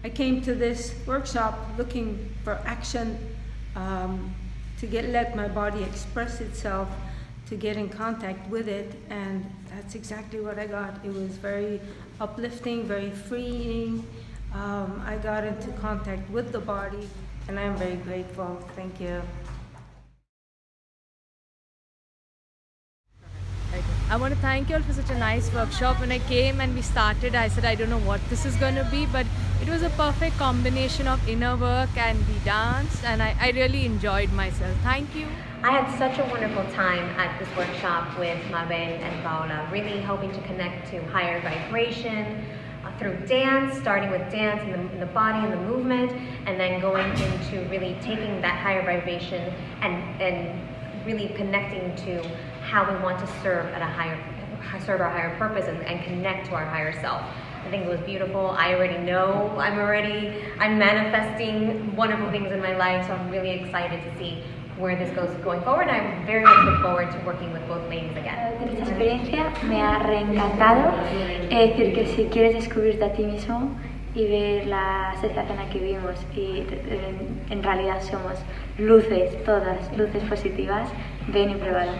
I came to this workshop looking for action, to let my body express itself, to get in contact with it, and that's exactly what I got. It was very uplifting, very freeing. I got into contact with the body, and I'm very grateful. Thank you. I want to thank you all for such a nice workshop. When I came and we started, I said I don't know what this is going to be, but it was a perfect combination of inner work and we danced, and I really enjoyed myself. Thank you. I had such a wonderful time at this workshop with Mabel and Paola, really helping to connect to higher vibration through dance, starting with dance in the body and the movement, and then going into really taking that higher vibration and really connecting to how we want to serve our higher purpose and connect to our higher self. I think it was beautiful. I already know I'm manifesting wonderful things in my life, so I'm really excited to see where this goes going forward. I very much look forward to working with both ladies again. Esta experiencia me ha reencantado. Es decir, que si quieres descubrirte a ti mismo y ver la sensación que vimos y en realidad somos luces, todas luces positivas, ven y pruébalo.